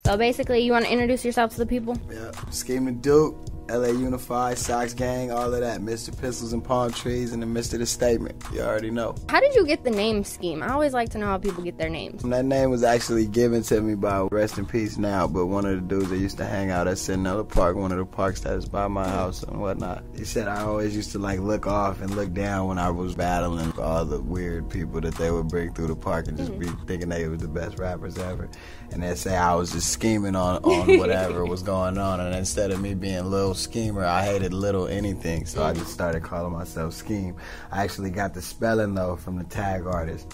So basically, you want to introduce yourself to the people? Yeah, Skeme Duke, LA Unified, Sox Gang, all of that. Mr. Pistols and Palm Trees, and then Mr. The Statement. You already know. How did you get the name Skeme? I always like to know how people get their names. That name was actually given to me by, rest in peace now, but one of the dudes that used to hang out at Centinela Park, one of the parks that is by my house and whatnot. He said I always used to like look off and look down when I was battling all the weird people that they would bring through the park and just be thinking they were the best rappers ever. And they'd say I was just scheming on whatever was going on. And instead of me being Lil Schemer, I hated little anything. So I just started calling myself Skeme. I actually got the spelling, though, from the tag artist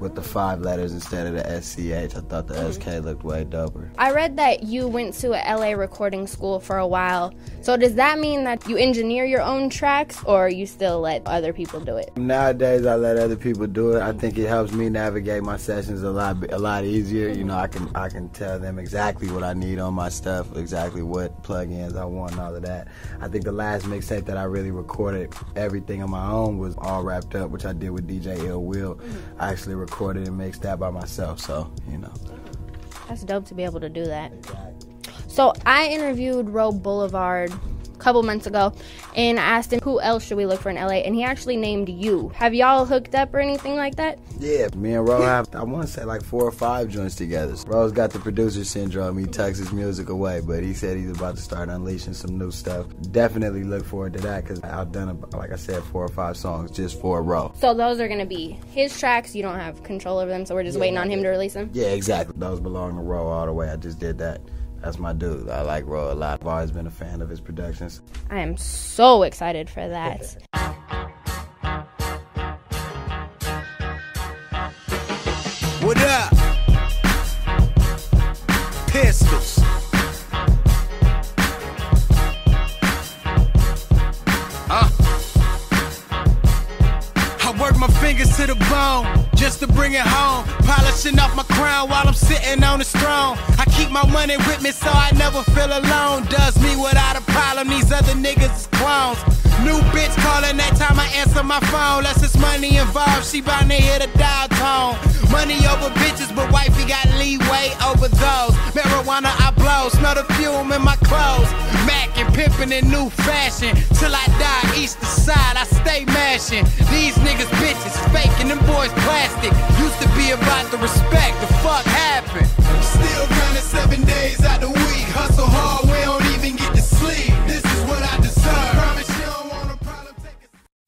with the 5 letters instead of the SCH. I thought the SK looked way doper. I read that you went to a LA recording school for a while. So does that mean that you engineer your own tracks, or you still let other people do it? Nowadays, I let other people do it. I think it helps me navigate my sessions a lot easier. You know, I can tell them exactly what I need on my stuff, exactly what plugins I want and all of that. I think the last mixtape that I really recorded everything on my own was All Wrapped Up, which I did with DJ Ill Will. I actually recorded and mixed that by myself, so, you know. That's dope to be able to do that. Exactly. So I interviewed Ro Boulevard a couple months ago, and I asked him who else should we look for in LA, and he actually named you. Have y'all hooked up or anything like that? Yeah, me and Ro have, I want to say, like 4 or 5 joints together. Ro's got the producer syndrome. He tucks his music away, but he said he's about to start unleashing some new stuff. Definitely look forward to that, because I've done, like I said, 4 or 5 songs just for Ro. So those are going to be his tracks. You don't have control over them, so we're just waiting on him to release them? Yeah, exactly. Those belong to Ro all the way. I just did that. That's my dude. I like Ro a lot. I've always been a fan of his productions. I am so excited for that. What up? Pistols. I work my fingers to the bone just to bring it home. Polishing off my crown while I'm sitting on the throne. I keep my money with me so I never feel alone. Does me without a problem, these other niggas is clones. New bitch calling that time I answer my phone. Less it's money involved, she bound to hear the dial tone. Money over bitches, but wifey got leeway over those. Marijuana I blow, smell the fume in my clothes. Mac and pimpin' in new fashion. Till I die, east to side, I stay mashing. These niggas bitches faking, them boys plastic. Used to be about the respect, the fuck happened? Still grinding 7 days out the week. Hustle hard, we don't even get to sleep. This is what I deserve. Promise you don't want a problem.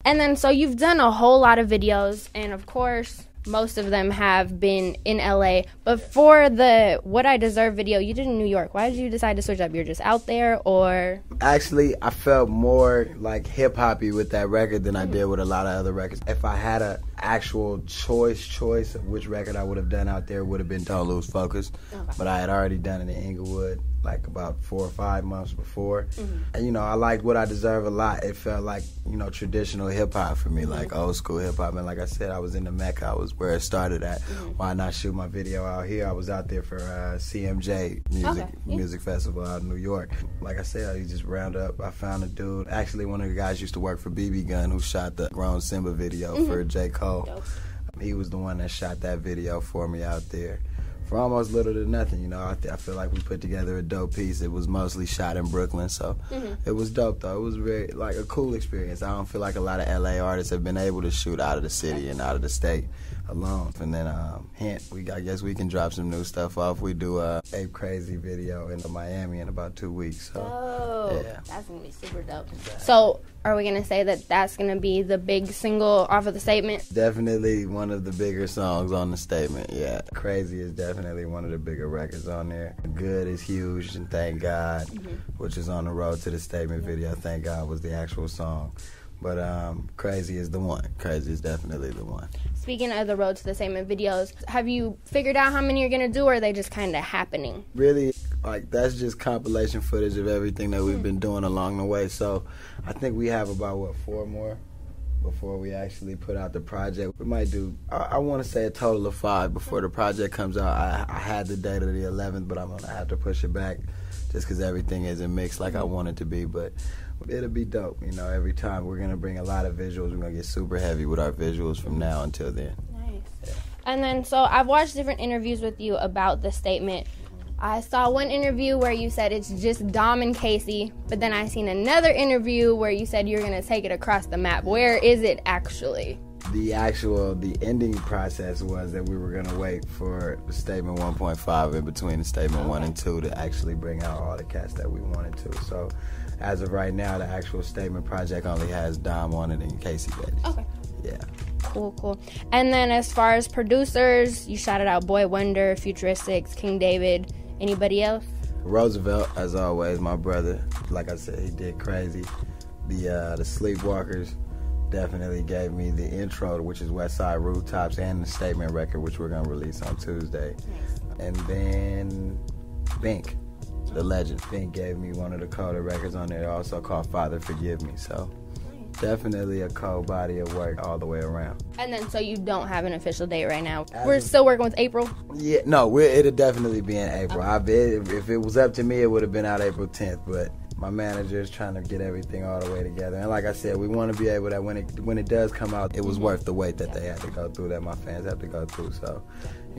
And then, so you've done a whole lot of videos, and of course, most of them have been in LA. But for the What I Deserve video, you did in New York. Why did you decide to switch up? You're just out there, or? Actually, I felt more like hip-hoppy with that record than I did with a lot of other records. If I had an actual choice of which record I would have done out there, would have been Don't Lose Focus. Okay. But I had already done it in Inglewood like about 4 or 5 months before. And, you know, I liked What I Deserve a lot. It felt like, you know, traditional hip-hop for me, like old school hip-hop. And like I said, I was in the Mecca. I was where it started at. Why not shoot my video out here? I was out there for CMJ Music Festival out in New York. Like I said, I just round up. I found a dude. Actually, one of the guys used to work for BB Gun, who shot the Grown Simba video for J. Cole. He was the one that shot that video for me out there. For almost little to nothing, you know. I feel like we put together a dope piece. It was mostly shot in Brooklyn, so it was dope, though. It was very, like, a cool experience. I don't feel like a lot of LA artists have been able to shoot out of the city and out of the state alone. And then, hint, I guess we can drop some new stuff off. We do a Ape Crazy video in Miami in about 2 weeks. So, yeah. That's going to be super dope. So, are we going to say that that's going to be the big single off of the Statement? Definitely one of the bigger songs on the Statement, yeah. Crazy is definitely one of the bigger records on there. Good is huge, and Thank God, which is on the road to the Statement video. Thank God was the actual song. But Crazy is the one. Crazy is definitely the one. Speaking of the Road to the Statement videos, have you figured out how many you're going to do, or are they just kind of happening? Really, like, that's just compilation footage of everything that we've been doing along the way. So I think we have about, 4 more before we actually put out the project. We might do, I want to say a total of 5 before the project comes out. I had the date of the 11th, but I'm going to have to push it back just because everything isn't mixed like I want it to be. But it'll be dope, you know. Every time we're going to bring a lot of visuals. We're going to get super heavy with our visuals from now until then. Nice. Yeah. And then, so I've watched different interviews with you about the Statement. I saw one interview where you said it's just Dom and Casey, but then I seen another interview where you said you're going to take it across the map. Where is it actually? The ending process was that we were going to wait for Statement 1.5 in between the Statement 1 and 2 to actually bring out all the cats that we wanted to. So as of right now, the actual Statement project only has Dom on it and Casey Betty. Okay. Yeah. Cool. And then as far as producers, you shouted out Boy Wonder, Futuristics, King David. Anybody else? Roosevelt, as always, my brother. Like I said, he did crazy. The Sleepwalkers definitely gave me the intro, which is West Side Rooftops, and the Statement record, which we're going to release on Tuesday. Nice. And then Bink, the legend. Bink gave me one of the colder records on there, also called Father Forgive Me. So definitely a cold body of work all the way around. And then, so you don't have an official date right now. We're still working with April? Yeah, no, it'll definitely be in April. Okay. If it was up to me, it would have been out April 10th, but my manager is trying to get everything all the way together. And like I said, we want to be able to, when it does come out, it was worth the wait that they had to go through, that my fans have to go through. So,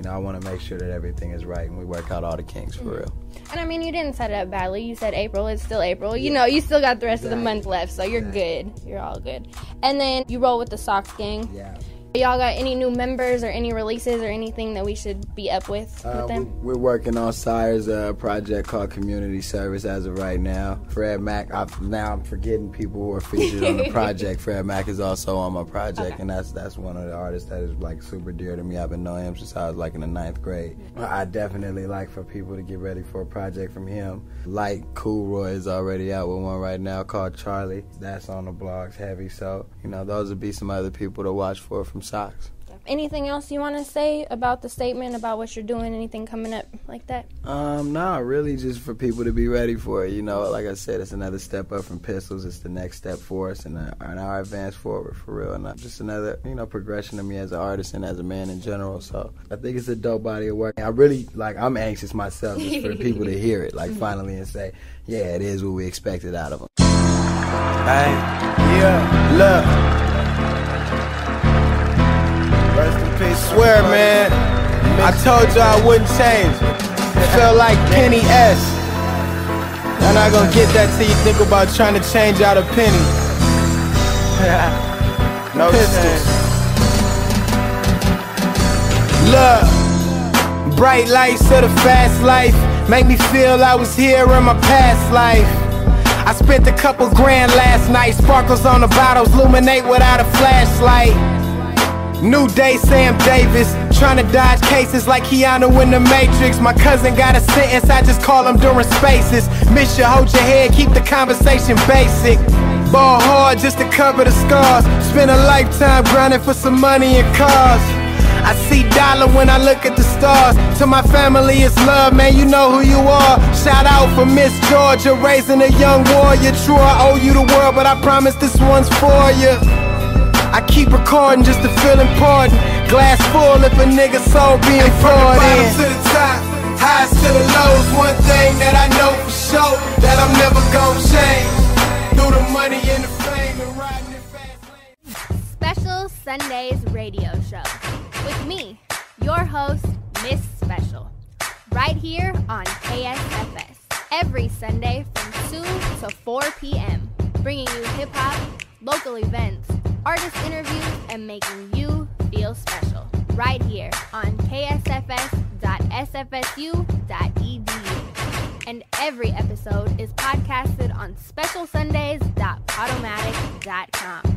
I want to make sure that everything is right and we work out all the kinks for real. And I mean, you didn't set it up badly. You said April. It's still April. Yeah. You still got the rest of the month left, so you're good. You're all good. And then you roll with the Sox Gang. Yeah. Y'all got any new members or any releases or anything that we should be up with them? We're working on Sire's project called Community Service as of right now. Fred Mack, I'm forgetting people who are featured on the project. Fred Mack is also on my project, and that's one of the artists that is like super dear to me. I've been knowing him since I was like in the 9th grade. I definitely like for people to get ready for a project from him. Like Cool Roy is already out with one right now called Charlie. That's on the blogs heavy, so those would be some other people to watch for from Sox. Anything else you want to say about the statement, about what you're doing, anything coming up like that? No, really just for people to be ready for it. Like I said, it's another step up from Pistols. It's the next step for us and our advance forward for real. And just another, progression of me as an artist and as a man in general. So I think it's a dope body of work. I really, I'm anxious myself just for people to hear it, finally and say, yeah, it is what we expected out of them. Hey, yeah, look. Rest in peace. Swear, man, I told you I wouldn't change. Felt like Penny S. I'm not gonna get that till you think about trying to change out a penny. No Pistols. Look, bright lights of the fast life make me feel I was here in my past life. I spent a couple grand last night. Sparkles on the bottles illuminate without a flashlight. New day, Sam Davis, trying to dodge cases like Keanu in the Matrix. My cousin got a sentence, I just call him during spaces. Miss you, hold your head, keep the conversation basic. Ball hard just to cover the scars. Spend a lifetime grinding for some money and cars. I see dollar when I look at the stars. To my family it's love, man, you know who you are. Shout out for Miss Georgia, raising a young warrior. True, I owe you the world, but I promise this one's for you. I keep recording just to feel important. Glass full if a nigga soul being poured in. From the bottom to the top, highs to the lows. One thing that I know for sure, that I'm never gon' change. Through the money and the fame and riding in fast lanes. Special Sundays radio show with me, your host, Miss Special, right here on KSFS. Every Sunday from 2 to 4 p.m. Bringing you hip-hop, local events, artist interviews, and making you feel special. Right here on ksfs.sfsu.edu. And every episode is podcasted on specialsundays.podomatic.com.